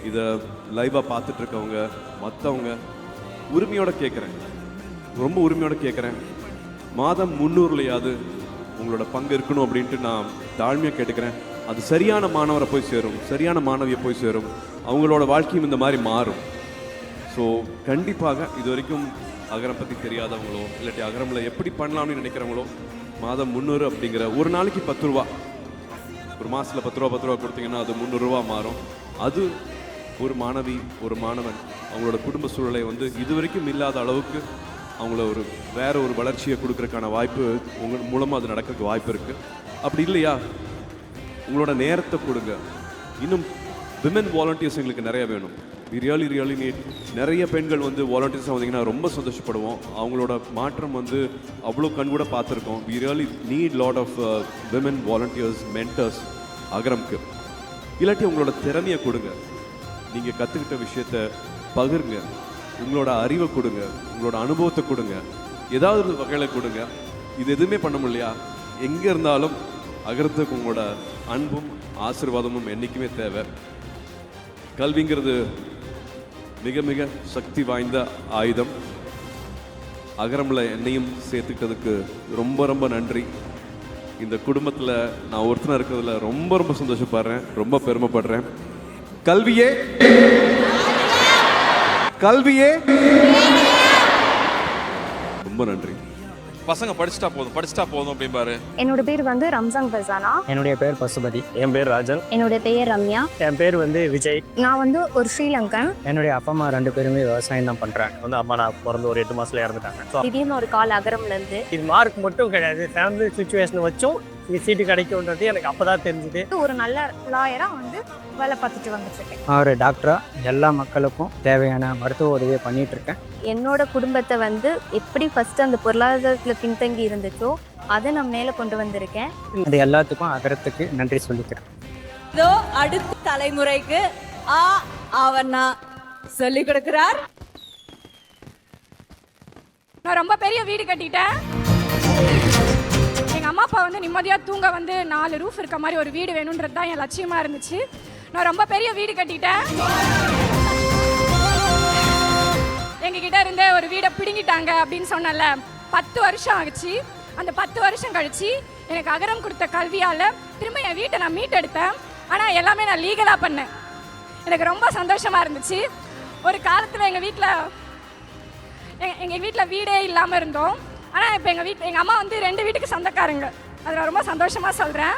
இதை லைவாக பார்த்துட்ருக்கவங்க மற்றவங்க உரிமையோடு கேட்குறேன், ரொம்ப உரிமையோடு கேட்குறேன், மாதம் 300லையாவது உங்களோட பங்கு இருக்கணும் அப்படின்ட்டு நான் தாழ்மையாக கேட்டுக்கிறேன். அது சரியான மாணவரை போய் சேரும், சரியான மாணவியை போய் சேரும், அவங்களோட வாழ்க்கையும் இந்த மாதிரி மாறும். ஸோ கண்டிப்பாக இது வரைக்கும் அகரம் பற்றி தெரியாதவங்களோ இல்லாட்டி அகரமில் எப்படி பண்ணலாம்னு நினைக்கிறவங்களோ மாதம் 300 அப்படிங்கிற ஒரு நாளைக்கு 10 ரூபா, ஒரு மாதத்தில் 10 ரூபா கொடுத்தீங்கன்னா அது 300 ரூபா மாறும். அது ஒரு மாணவி ஒரு மாணவன் அவங்களோட குடும்ப சூழலை வந்து இது வரைக்கும் இல்லாத அளவுக்கு அவங்கள ஒரு வேற ஒரு வளர்ச்சியை கொடுக்கறதுக்கான வாய்ப்பு உங்கள் மூலமாக அது நடக்கிறதுக்கு வாய்ப்பு இருக்குது. அப்படி இல்லையா உங்களோட நேரத்தை கொடுங்க. இன்னும் விமன் வாலண்டியர்ஸ் எங்களுக்கு நிறைய வேணும். We really need. நிறைய பெண்கள் வந்து வாலண்டியர்ஸாக வந்தீங்கன்னா ரொம்ப சந்தோஷப்படுவோம். அவங்களோட மாற்றம் வந்து அவ்வளோ கண் கூட பார்த்துருக்கோம். We really need lot of women volunteers mentors அகரம்க்கு. இல்லாட்டி உங்களோட திறமையை கொடுங்க, நீங்கள் கற்றுக்கிட்ட விஷயத்த பகிருங்க, உங்களோட அறிவை கொடுங்க, உங்களோட அனுபவத்தை கொடுங்க, ஏதாவது ஒரு வகையில் கொடுங்க. இது எதுவுமே பண்ண முடியலையா, எங்கே இருந்தாலும் அகரத்துக்கு உங்களோட அன்பும் ஆசீர்வாதமும் என்றைக்குமே தேவை. கல்விங்கிறது மிக மிக சக்தி வாய்ந்த ஆயுதம். அகரமில் என்னையும் சேர்த்துக்கிட்டதுக்கு ரொம்ப ரொம்ப நன்றி. இந்த குடும்பத்தில் நான் ஒருத்தனாக இருக்கிறதுல ரொம்ப ரொம்ப சந்தோஷப்படுறேன், ரொம்ப பெருமைப்படுறேன். கல்வியே கல்வியே ரொம்ப நன்றி. பசங்க படிச்சுட்டா போதும் அப்படிம்பாரு. என்னோட பேர் வந்து ரம்ஜான் பசானா. என்னுடைய பேர் பசுபதி. என் பேர் ராஜன். என்னோட பெயர் ரம்யா. என் பேர் வந்து விஜய். நான் வந்து ஒரு ஸ்ரீலங்கன். என்னுடைய அப்பா அம்மா 2 பேருமே விவசாயம் தான் பண்றாங்க. அம்மா நான் பிறந்து ஒரு 8 மாசத்துல இறந்துட்டாங்க. திடீர்னு ஒரு கால் அகரம்ல இருந்து இது மார்க் மட்டும் கிடையாது, ஃபேமிலி சுச்சுவேஷன் வச்சும் இது சீட்டு கிடைக்கும்ன்றது எனக்கு அப்பதான் தெரிஞ்சுது. ஒரு நல்ல லாயரா வந்து வேலை பார்த்துட்டு வந்துட்டு இருக்கேன். ஒரு டாக்டரா எல்லா மக்களுக்கும் தேவையான மருத்துவ உதவியை பண்ணிட்டு இருக்கேன். என்னோட குடும்பத்தை வந்து எப்படி ஃபர்ஸ்ட் அந்த பொருளாதாரத்துல பின்தங்கி இருந்துச்சோ அதை நான் மேலே கொண்டு வந்திருக்கேன். இது எல்லாத்துக்கும் அகரத்துக்கு நன்றி சொல்லிக்கிறேன். இதோ அடுத்த தலைமுறைக்கு ஆவண்ணா சொல்லி கொடுக்கிறார். நான் ரொம்ப பெரிய வீடு கட்டிட்டேன். எங்கள் அம்மா அப்பா வந்து நிம்மதியாக தூங்க வந்து 4 ரூஃப் இருக்க மாதிரி ஒரு வீடு வேணுன்றது தான் என் லட்சியமாக இருந்துச்சு. நான் ரொம்ப பெரிய வீடு கட்டிட்டேன். எங்ககிட்ட இருந்தே ஒரு வீடை பிடுங்கிட்டாங்க அப்படின்னு சொன்னல, 10 வருஷம் ஆச்சு. அந்த 10 வருஷம் கழிச்சு எனக்கு அகரம் கொடுத்த கல்வியால் திரும்ப என் வீட்டை நான் மீட்டெடுத்தேன். ஆனால் எல்லாமே நான் லீகலாக பண்ணேன். எனக்கு ரொம்ப சந்தோஷமாக இருந்துச்சு. ஒரு காலத்தில் எங்கள் வீட்டில் வீடே இல்லாமல் இருந்தோம். ஆனால் இப்போ எங்கள் அம்மா வந்து 2 வீட்டுக்கு சொந்தக்காரங்க. அதில் ரொம்ப சந்தோஷமாக சொல்கிறேன்.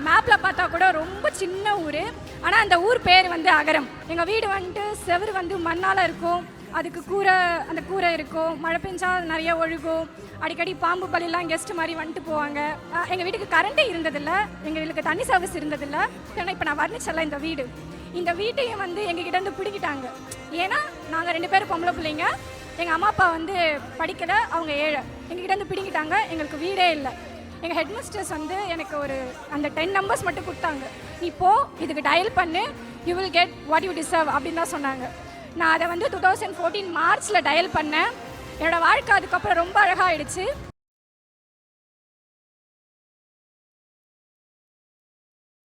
மேப்பில் பார்த்தா கூட ரொம்ப சின்ன ஊர், ஆனால் அந்த ஊர் பேர் வந்து அகரம். எங்கள் வீடு வந்துட்டு செவுரு வந்து மண்ணால் இருக்கும், அதுக்கு அந்த கூரை இருக்கும். மழை பெஞ்சால் நிறைய ஒழுகும். அடிக்கடி பாம்பு பள்ளிலாம் கெஸ்ட் மாதிரி வந்துட்டு போவாங்க. எங்கள் வீட்டுக்கு கரண்ட்டே இருந்ததில்லை, எங்கள் வீட்டுக்கு தண்ணி சர்வீஸ் இருந்ததில்லை. ஏன்னா இப்போ நான் வர்ணிச்சல இந்த வீட்டையும் வந்து எங்ககிட்ட இருந்து பிடிக்கிட்டாங்க. ஏன்னா நாங்கள் 2 பேரும் பொம்பளை பிள்ளைங்க. எங்கள் அம்மா அப்பா வந்து படிக்கலை, அவங்க ஏழை. எங்ககிட்ட இருந்து பிடிங்கிட்டாங்க, எங்களுக்கு வீடே இல்லை. எங்கள் ஹெட் மாஸ்டர்ஸ் வந்து எனக்கு அந்த 10 நம்பர்ஸ் மட்டும் கொடுத்தாங்க. நீ போ, இதுக்கு டயல் பண்ணு, you will get what you deserve அப்படின்னு தான் சொன்னாங்க. நான் அதை வந்து 2014 மார்ச்சில் டயல் பண்ணேன். என்னோடய வாழ்க்கை அதுக்கப்புறம் ரொம்ப அழகாகிடுச்சு.